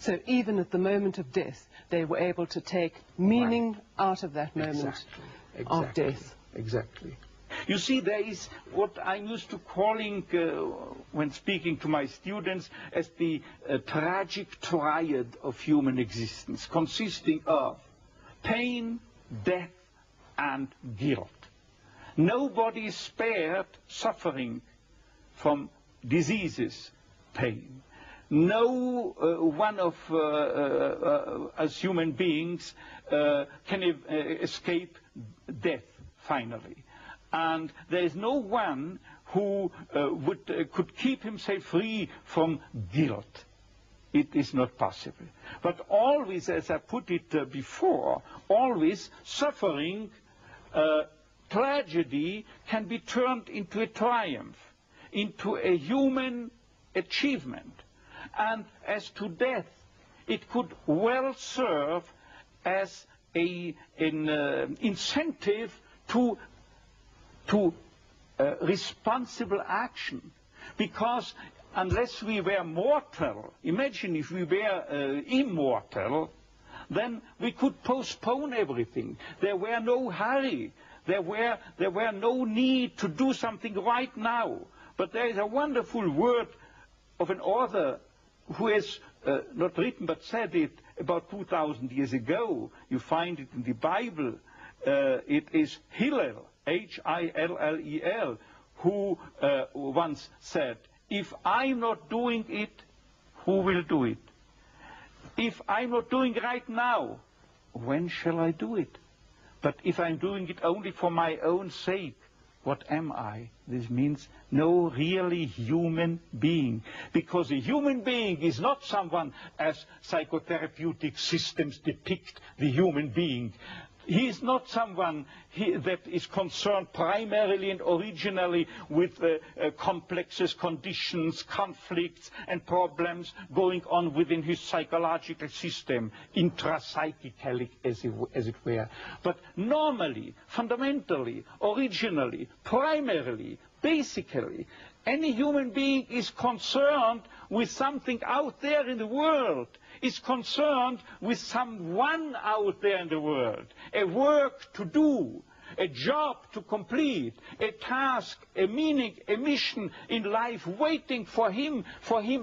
So even at the moment of death, they were able to take meaning out of that moment of death. Exactly. You see, there is what I'm used to calling, when speaking to my students, as the tragic triad of human existence, consisting of pain, death, and guilt. Nobody is spared suffering from diseases, pain. No one of us human beings can escape death, finally. And there is no one who could keep himself free from guilt. It is not possible. But always, as I put it before, always suffering, tragedy can be turned into a triumph, into a human achievement. And as to death, it could well serve as an incentive to responsible action. Because unless we were mortal, imagine if we were immortal, then we could postpone everything. There were no hurry. There were no need to do something right now. But there is a wonderful word of an author who has not written but said it about 2,000 years ago. You find it in the Bible. It is Hillel, H-I-L-L-E-L, who once said, if I'm not doing it, who will do it? If I'm not doing it right now, when shall I do it? But if I'm doing it only for my own sake, what am I? This means no really human being. Because a human being is not someone as psychotherapeutic systems depict the human being. He is not someone that is concerned primarily and originally with complexes, conditions, conflicts, and problems going on within his psychological system, intrapsychically, as it were. But normally, fundamentally, originally, primarily, basically, any human being is concerned with something out there in the world, is concerned with someone out there in the world, a work to do, a job to complete, a task, a meaning, a mission in life waiting for him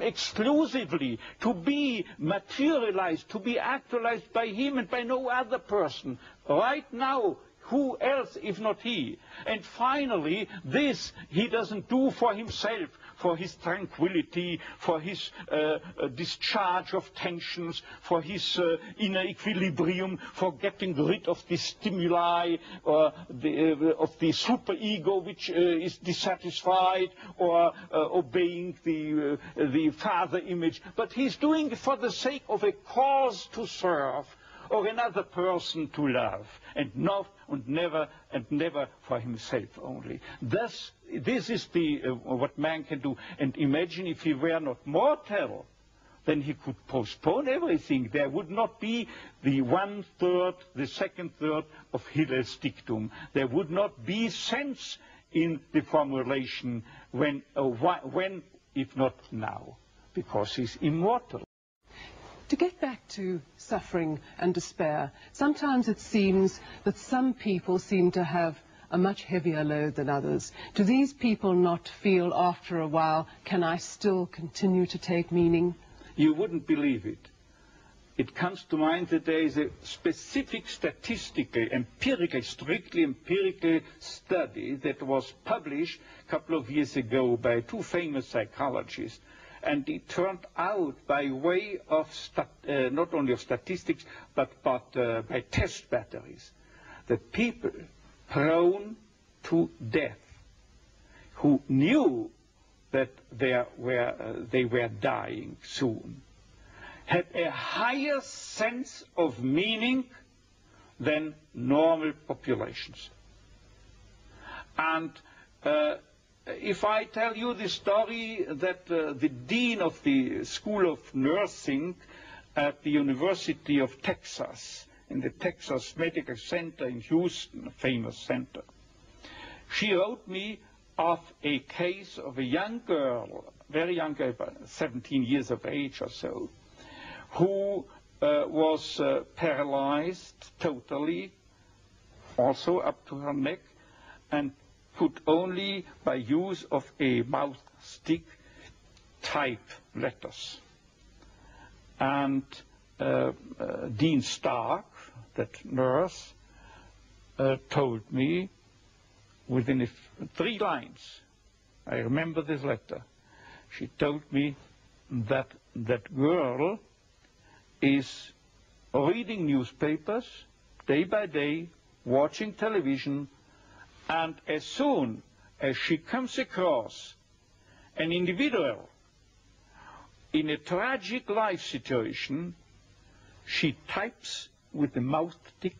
exclusively, to be materialized, to be actualized by him and by no other person. Right now, who else if not he? And finally, this he doesn't do for himself, for his tranquility, for his discharge of tensions, for his inner equilibrium, for getting rid of the stimuli of the superego which is dissatisfied, or obeying the father image. But he's doing it for the sake of a cause to serve, or another person to love, and never for himself only. Thus, this is what man can do. And imagine if he were not mortal, then he could postpone everything. There would not be the 1/3, the 2/3 of Hillel's dictum. There would not be sense in the formulation when, if not now, because he's immortal. To get back to suffering and despair, sometimes it seems that some people seem to have a much heavier load than others. Do these people not feel after a while, can I still continue to take meaning? You wouldn't believe it. It comes to mind that there is a specific statistical, empirical, strictly empirical study that was published a couple of years ago by two famous psychologists. And it turned out, by way of not only of statistics, but by test batteries, that people prone to death, who knew that they were dying soon, had a higher sense of meaning than normal populations. And if I tell you the story that the dean of the School of Nursing at the University of Texas, in the Texas Medical Center in Houston, a famous center, she wrote me of a case of a young girl, very young girl, about 17 years of age or so, who was paralyzed totally, also up to her neck, and could only by use of a mouth stick type letters. And Dean Stark, that nurse, told me within 3 lines, I remember this letter, she told me that that girl is reading newspapers day by day, watching television, and as soon as she comes across an individual in a tragic life situation, she types with the mouth stick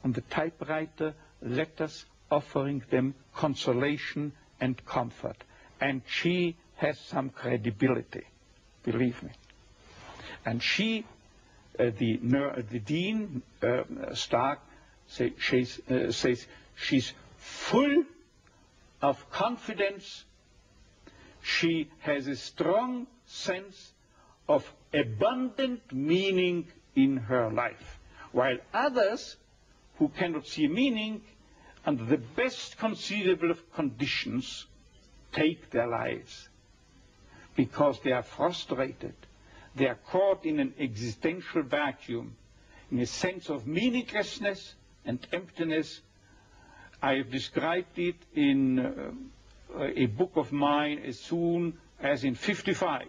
on the typewriter letters offering them consolation and comfort. And she has some credibility, believe me. And she, the Dean Stark, says she's full of confidence. She has a strong sense of abundant meaning in her life, while others who cannot see meaning under the best conceivable of conditions take their lives because they are frustrated. They are caught in an existential vacuum, in a sense of meaninglessness and emptiness. I have described it in a book of mine as soon as in 55.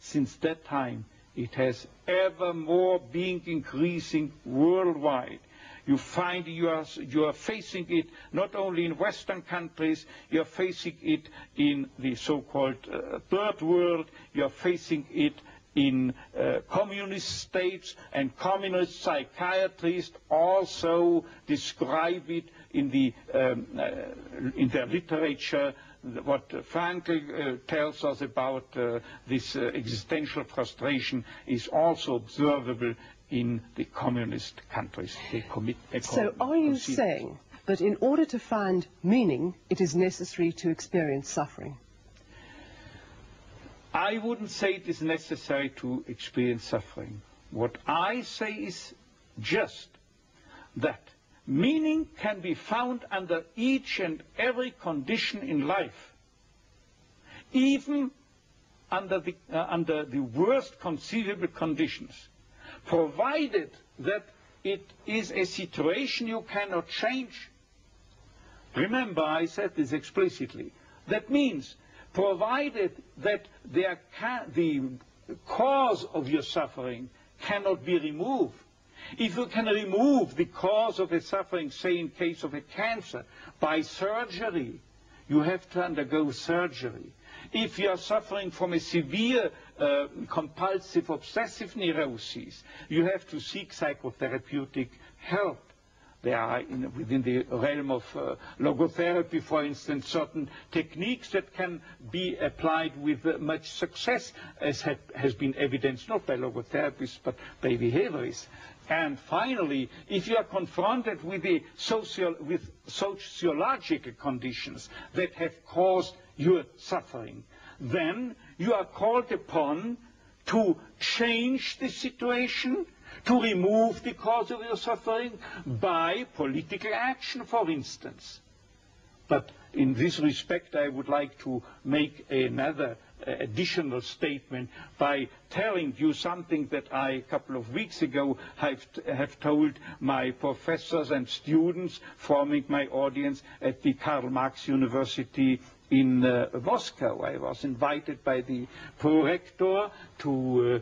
Since that time, it has ever more been increasing worldwide. You find you are facing it not only in Western countries, you are facing it in the so-called third world, you are facing it in communist states, and communist psychiatrists also describe it in their literature. What Frankl tells us about this existential frustration is also observable in the communist countries. They commit So are you saying that in order to find meaning, it is necessary to experience suffering? I wouldn't say it is necessary to experience suffering. What I say is just that meaning can be found under each and every condition in life, even under the worst conceivable conditions, provided that it is a situation you cannot change. Remember, I said this explicitly. That means provided that the cause of your suffering cannot be removed. If you can remove the cause of a suffering, say in case of a cancer, by surgery, you have to undergo surgery. If you are suffering from a severe compulsive obsessive neurosis, you have to seek psychotherapeutic help. There are, within the realm of logotherapy, for instance, certain techniques that can be applied with much success, as has been evidenced not by logotherapists but by behaviorists. And finally, if you are confronted with sociological conditions that have caused your suffering, then you are called upon to change the situation, to remove the cause of your suffering by political action, for instance. But in this respect, I would like to make another additional statement by telling you something that I, a couple of weeks ago, have told my professors and students forming my audience at the Karl Marx University in Moscow. I was invited by the prorector to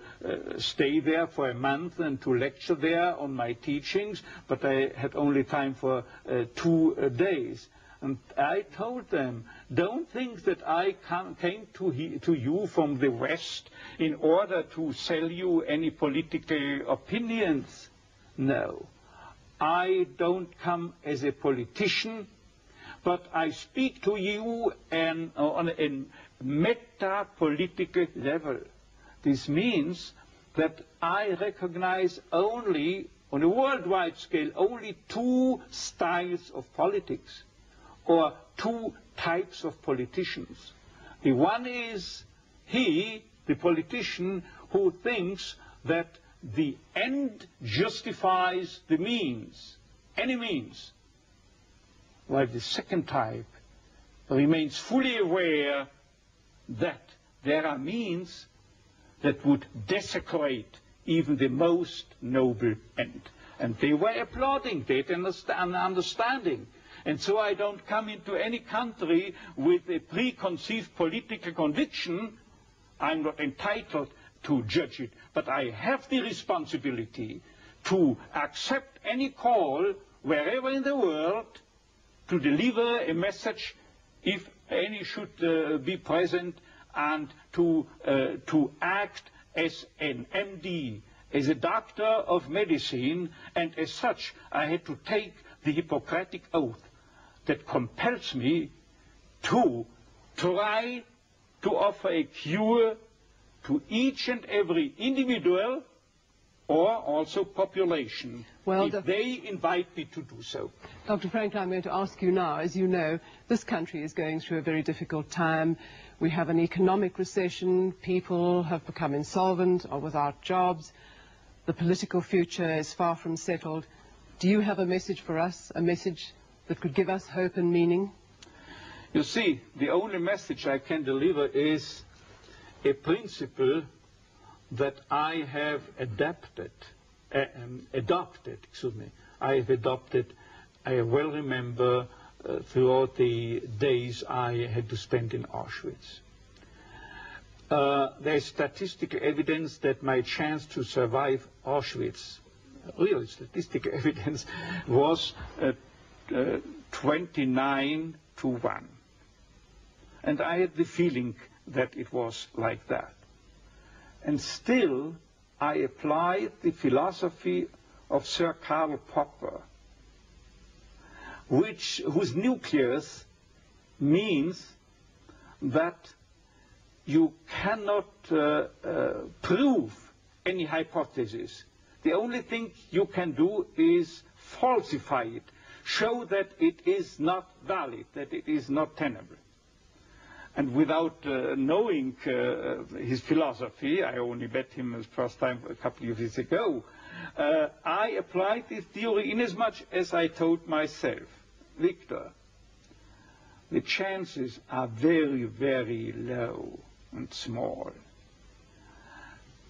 stay there for a month and to lecture there on my teachings, but I had only time for 2 days. And I told them, don't think that I came to you from the West in order to sell you any political opinions. No, I don't come as a politician, but I speak to you on a meta-political level. This means that I recognize only, on a worldwide scale, only 2 styles of politics, or 2 types of politicians. The one is he, the politician, who thinks that the end justifies the means, any means, while the second type remains fully aware that there are means that would desecrate even the most noble end. And they were applauding that and understanding. And so I don't come into any country with a preconceived political conviction. I'm not entitled to judge it. But I have the responsibility to accept any call wherever in the world to deliver a message, if any should be present, and to act as an MD, as a doctor of medicine, and as such I had to take the Hippocratic oath that compels me to try to offer a cure to each and every individual or also population, if they invite me to do so. Dr. Frankl, I'm going to ask you now, as you know, this country is going through a very difficult time. We have an economic recession, people have become insolvent or without jobs, the political future is far from settled. Do you have a message for us, a message that could give us hope and meaning? You see, the only message I can deliver is a principle that I have adopted. I have adopted, I well remember throughout the days I had to spend in Auschwitz. There is statistical evidence that my chance to survive Auschwitz, real statistical evidence, was 29 to 1. And I had the feeling that it was like that. And still, I applied the philosophy of Sir Karl Popper, whose nucleus means that you cannot prove any hypothesis. The only thing you can do is falsify it, show that it is not valid, that it is not tenable. And without knowing his philosophy, I only met him the first time a couple of years ago, I applied this theory inasmuch as I told myself, Viktor, the chances are very, very low and small.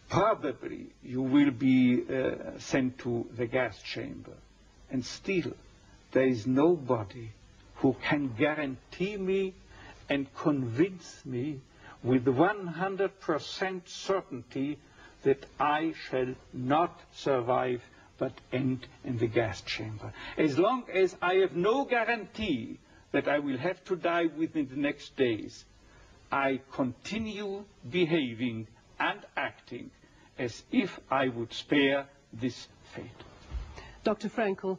Probably you will be sent to the gas chamber, and still there is nobody who can guarantee me and convince me with 100% certainty that I shall not survive but end in the gas chamber. As long as I have no guarantee that I will have to die within the next days, I continue behaving and acting as if I would spare this fate. Dr. Frankl,